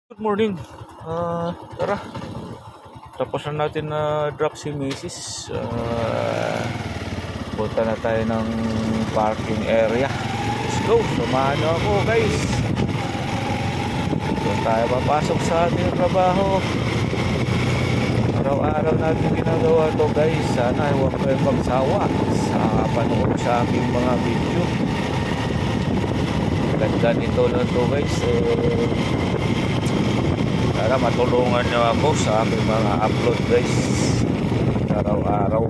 Good morning. Tara. Tapos na natin na drop si Mrs. Punta na tayo ng parking area. Let's go. Samahan niyo ako, guys. Doon tayo papasok sa ating trabaho. Araw-araw natin ginagawa to, guys. Sana huwag kayo magsawa sa panood sa aking mga video. Ganda nito na to, guys. Sana matulungan nyo ako sa aking mga upload, guys, araw-araw,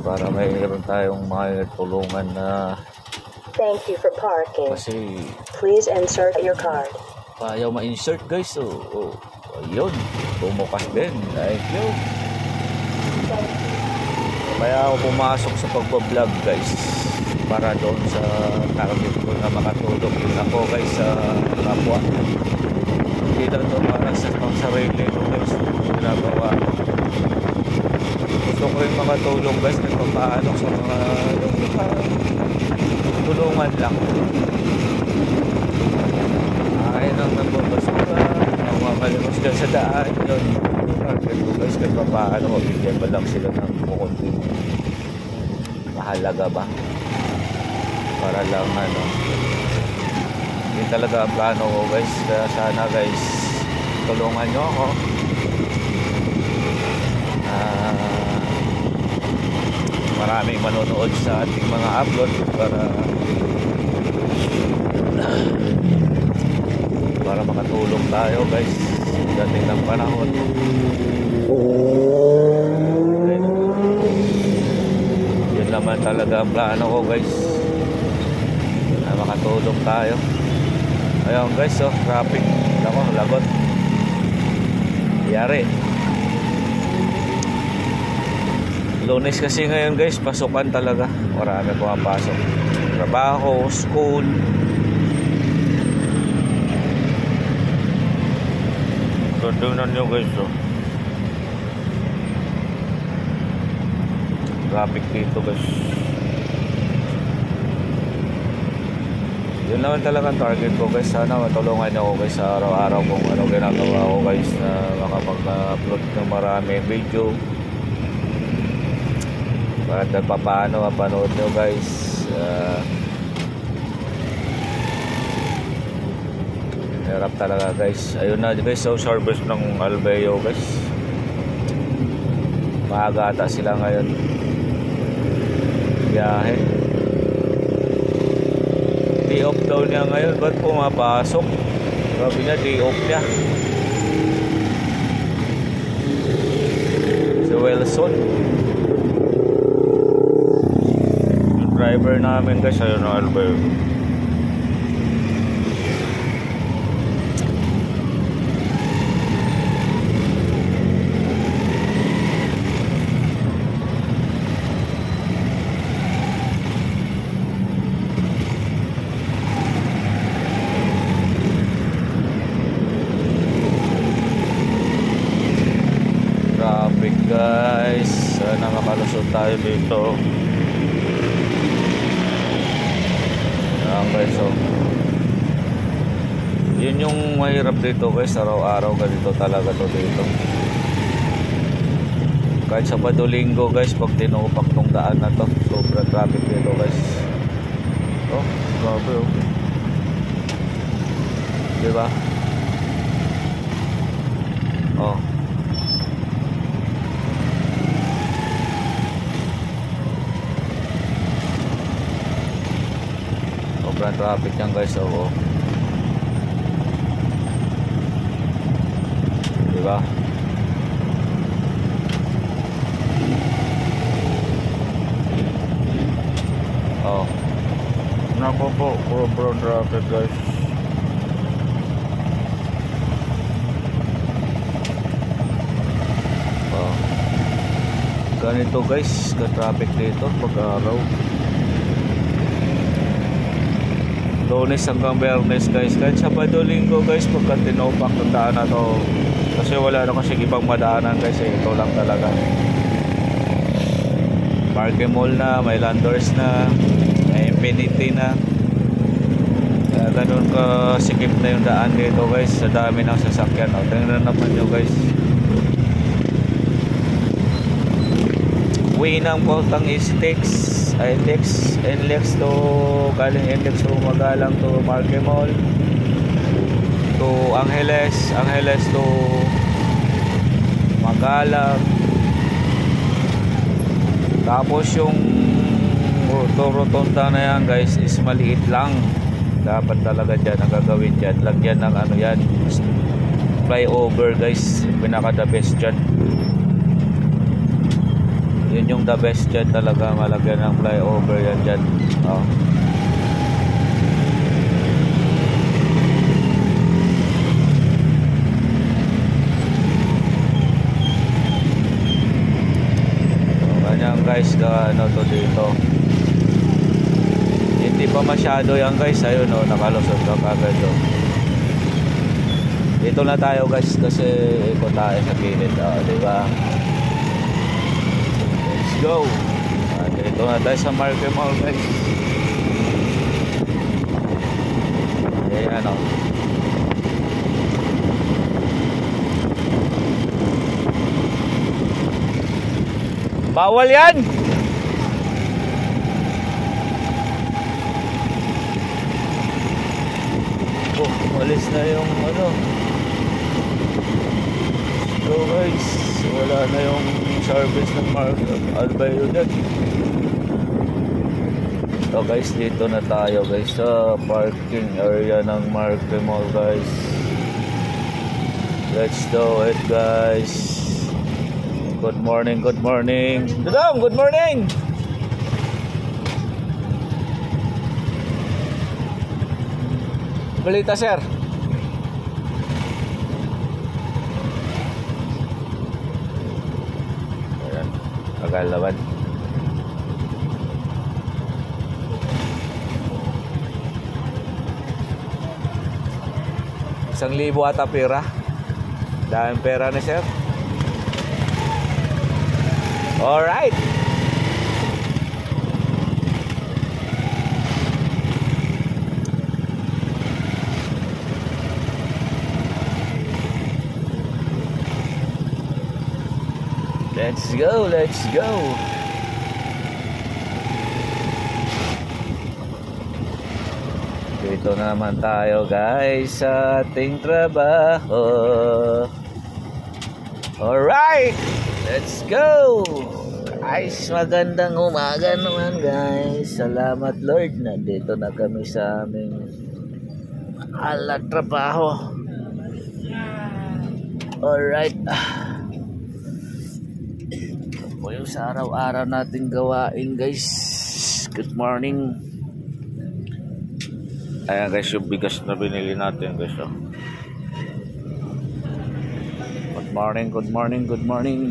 para mayroon tayong tulungan na. Thank you for parking. Kasi please insert your card. ayaw ma-insert, guys. Ayun, bumukas din. Thank you. Kaya ako pumasok sa pagbablog, guys, para doon sa target ko na makatulong din ako, guys, sa kapwa. Hindi lang ito para sa pangsarili ko, guys, ginagawa. Gusto ko rin makatulong, guys, nagpapaano sa mga tulungan lang. Ay nang nagbabasura, mamalimos dyan sa daan, yun. Target ko, guys, nagpapaano, mabigyan ba lang sila ng kukunting mahalaga ba? Para lang yun talaga ang plano ko, guys. Kaya sana, guys, tulungan nyo ako. Maraming manonood sa ating mga upload para makatulong tayo, guys, dating ng panahon. Yun naman talaga ang plano ko, guys, na makatulong tayo. Ayun, guys, traffic. Ako, lagot. Yari. Lunes kasi ngayon, guys, pasukan talaga. Marami pumapasok. Trabaho, school. Tingnan nyo, guys, traffic dito, guys. Yun naman talaga ang target ko, guys. Sana matulungan niyo ako, guys, sa araw-araw kung ano ginagawa ko, guys, na makapag-upload ng maraming video. Para paano mapanood nyo, guys. Hirap talaga, guys. Ayun na, guys, so service ng Albeo, guys. Maaga ata sila ngayon. Biyahe. Day off daw niya ngayon. Ba't pumapasok? Sabi niya, day off niya. Si Wilson, yung driver namin, guys. Ayun na, Albeo. Guys, sana makalusot tayo dito. Ayan, guys, yun yung mahirap dito, guys. Araw-araw ganito talaga to dito. Kahit Sabado Linggo, guys, pag tinupak tong daan na to, sobrang traffic dito, guys. Grabe, diba? Sobrang traffic yan, guys. Diba? Nako po, sobrang traffic, guys. Ganito, guys, ka-traffic dito pag-araw. Lunes hanggang Biyernes, guys. Kahit Sabado Linggo, guys, pagka tinopak ng daan na to, kasi wala na kasi ibang madaanan, guys, ito lang talaga. Parque Mall na, may Landers na, may Infinity na. Kaya ganun ka sikip na yung daan dito guys, sa dami ng sasakyan. O, tingnan naman nyo guys. Way ng Pautang is NLEX to galing NLEX to Magalang to Marque Mall to Angeles to Magalang. Tapos yung rotonda na yan guys is maliit lang. Dapat talaga dyan ang gagawin dyan, lagyan ng ano yan, flyover guys. Pinaka the best dyan, yun yung the best dyan talaga, malagyan ng flyover yan dyan. Oh. Ganyan guys, ano to dito, hindi pa masyado yan guys. Ayun o, nakalusot ka kagad o. Dito na tayo guys kasi ikot tayo sa gilid, diba? Let's go. Dito na tayo sa Marque Mall guys. Ayan o. Bawal yan. Oh, malis na yung ano. So guys, wala na yung service ng Albayo dyan. So guys, dito na tayo guys sa parking area ng Marque Mall guys. Let's do it guys. Good morning, good morning. Dudong, good morning. Balita sir. Ayan, kagalaban. ₱1,000 ata pera. Daming pera na sir. Alright. Let's go, let's go. Dito naman tayo guys sa ating trabaho. Alright, let's go. Guys, magandang umaga naman guys. Salamat Lord, nandito na kami sa aming trabaho. Alright. Ito po yung sa araw-araw natin gawain guys. Good morning. Ayan guys, yung bigas na binili natin guys. Oh. Good morning, good morning, good morning.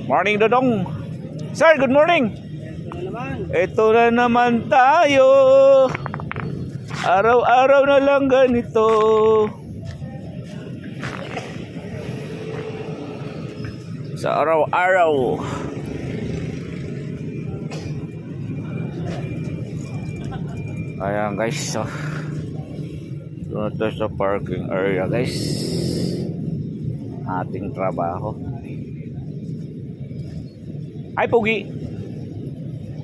Morning Dodong. Sir, good morning. Ito na naman tayo. Araw-araw na lang ganito. Sa araw-araw. Ayan guys, so doon ito sa parking area guys, ating trabaho. Ay Pugi,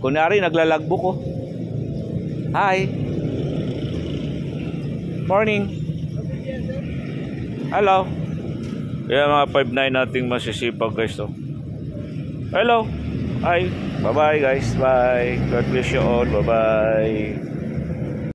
kunwari naglalagbo ko. Hi, morning. Hello. Kaya mga 5'9" nating masisipag guys to. Hello. Hi. Bye bye guys. Bye. God bless you all. Bye bye.